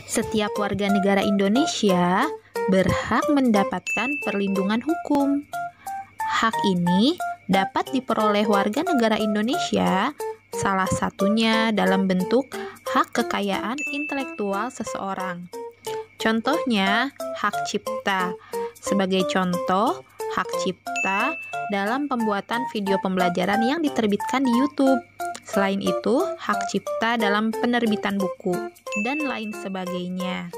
Setiap warga negara Indonesia berhak mendapatkan perlindungan hukum. Hak ini dapat diperoleh warga negara Indonesia, salah satunya dalam bentuk hak kekayaan intelektual seseorang. Contohnya, hak cipta. Sebagai contoh, hak cipta dalam pembuatan video pembelajaran yang diterbitkan di YouTube. Selain itu, hak cipta dalam penerbitan buku, dan lain sebagainya.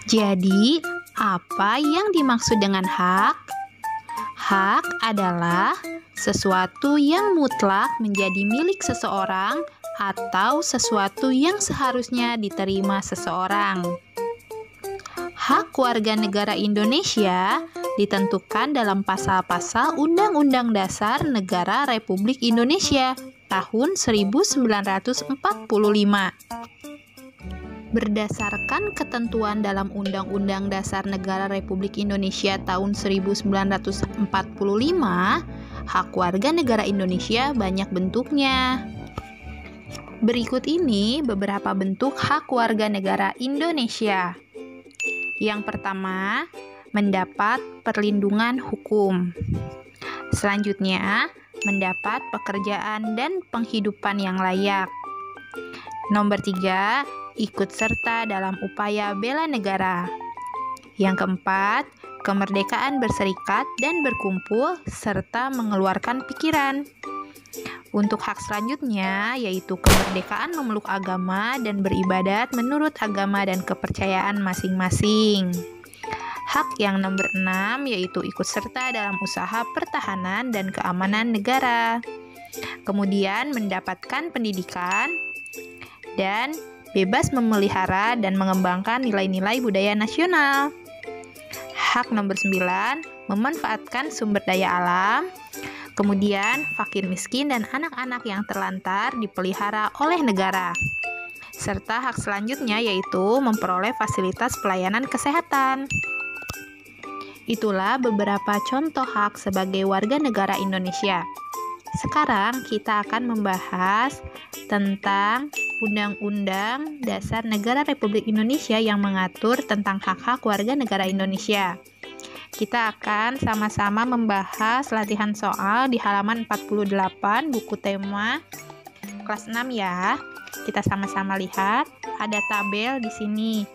Jadi, apa yang dimaksud dengan hak? Hak adalah sesuatu yang mutlak menjadi milik seseorang atau sesuatu yang seharusnya diterima seseorang. Hak warga negara Indonesia ditentukan dalam pasal-pasal Undang-Undang Dasar Negara Republik Indonesia tahun 1945. Berdasarkan ketentuan dalam Undang-Undang Dasar Negara Republik Indonesia tahun 1945, hak warga negara Indonesia banyak bentuknya. Berikut ini beberapa bentuk hak warga negara Indonesia. Yang pertama, mendapat perlindungan hukum. Selanjutnya, mendapat pekerjaan dan penghidupan yang layak. Nomor 3, ikut serta dalam upaya bela negara. Yang keempat, kemerdekaan berserikat dan berkumpul serta mengeluarkan pikiran. Untuk hak selanjutnya, yaitu kemerdekaan memeluk agama dan beribadat menurut agama dan kepercayaan masing-masing. Hak yang nomor 6, yaitu ikut serta dalam usaha pertahanan dan keamanan negara. Kemudian mendapatkan pendidikan dan bebas memelihara dan mengembangkan nilai-nilai budaya nasional. Hak nomor 9, memanfaatkan sumber daya alam. Kemudian, fakir miskin dan anak-anak yang terlantar dipelihara oleh negara. Serta hak selanjutnya yaitu memperoleh fasilitas pelayanan kesehatan. Itulah beberapa contoh hak sebagai warga negara Indonesia. Sekarang kita akan membahas tentang Undang-Undang Dasar Negara Republik Indonesia yang mengatur tentang hak-hak warga negara Indonesia. Kita akan sama-sama membahas latihan soal di halaman 48 buku tema kelas 6 ya. Kita sama-sama lihat, ada tabel di sini.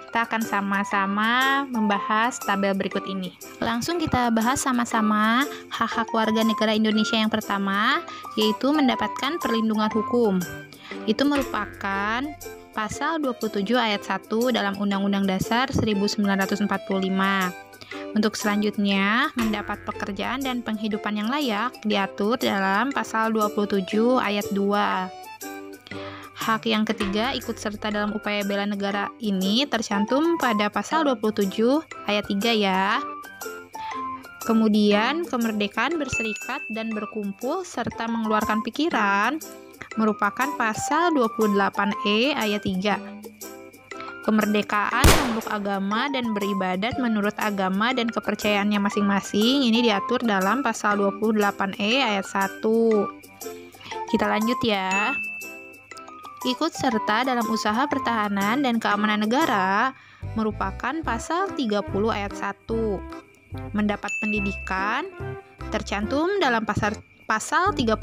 Kita akan sama-sama membahas tabel berikut ini. Langsung kita bahas sama-sama hak-hak warga negara Indonesia yang pertama, yaitu mendapatkan perlindungan hukum. Itu merupakan pasal 27 ayat 1 dalam Undang-Undang Dasar 1945. Untuk selanjutnya, mendapat pekerjaan dan penghidupan yang layak diatur dalam pasal 27 ayat 2. Hak yang ketiga, ikut serta dalam upaya bela negara ini tercantum pada pasal 27 ayat 3 ya. Kemudian, kemerdekaan berserikat dan berkumpul serta mengeluarkan pikiran merupakan pasal 28E ayat 3. Kemerdekaan memeluk agama dan beribadat menurut agama dan kepercayaannya masing-masing ini diatur dalam pasal 28E ayat 1. Kita lanjut ya. Ikut serta dalam usaha pertahanan dan keamanan negara merupakan pasal 30 ayat 1. Mendapat pendidikan tercantum dalam pasal 31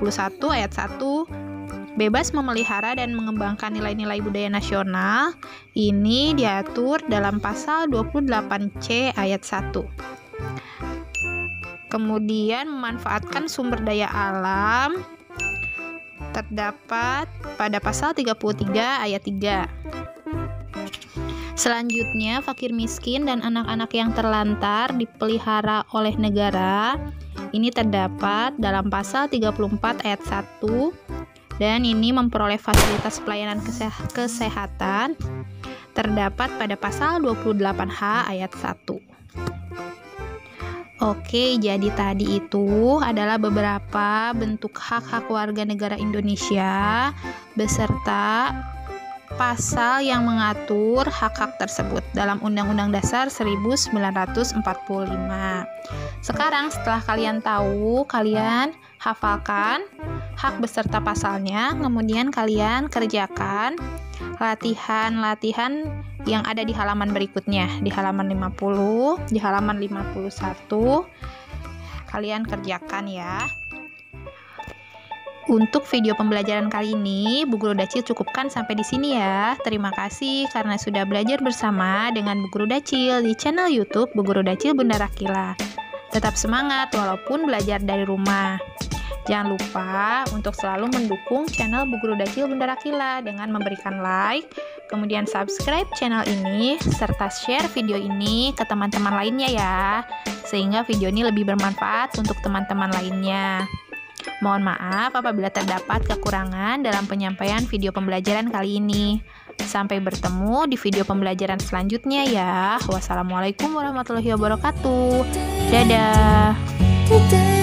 ayat 1. Bebas memelihara dan mengembangkan nilai-nilai budaya nasional ini diatur dalam pasal 28C ayat 1. Kemudian memanfaatkan sumber daya alam terdapat pada pasal 33 ayat 3. Selanjutnya, fakir miskin dan anak-anak yang terlantar dipelihara oleh negara. Ini terdapat dalam pasal 34 ayat 1. Dan ini memperoleh fasilitas pelayanan kesehatan terdapat pada pasal 28H ayat 1. Oke, jadi tadi itu adalah beberapa bentuk hak-hak warga negara Indonesia beserta pasal yang mengatur hak-hak tersebut dalam Undang-Undang Dasar 1945. Sekarang setelah kalian tahu, kalian hafalkan hak beserta pasalnya, kemudian kalian kerjakan latihan-latihan yang ada di halaman berikutnya, di halaman 50, di halaman 51. Kalian kerjakan ya. Untuk video pembelajaran kali ini, Bu Guru Dacil cukupkan sampai di sini ya. Terima kasih karena sudah belajar bersama dengan Bu Guru Dacil di channel YouTube Bu Guru Dacil Bunda Rakila. Tetap semangat walaupun belajar dari rumah. Jangan lupa untuk selalu mendukung channel Bu Guru Dacil Bunda Rakila dengan memberikan like, kemudian subscribe channel ini, serta share video ini ke teman-teman lainnya ya, sehingga video ini lebih bermanfaat untuk teman-teman lainnya. Mohon maaf apabila terdapat kekurangan dalam penyampaian video pembelajaran kali ini. Sampai bertemu di video pembelajaran selanjutnya ya. Wassalamualaikum warahmatullahi wabarakatuh. Dadah.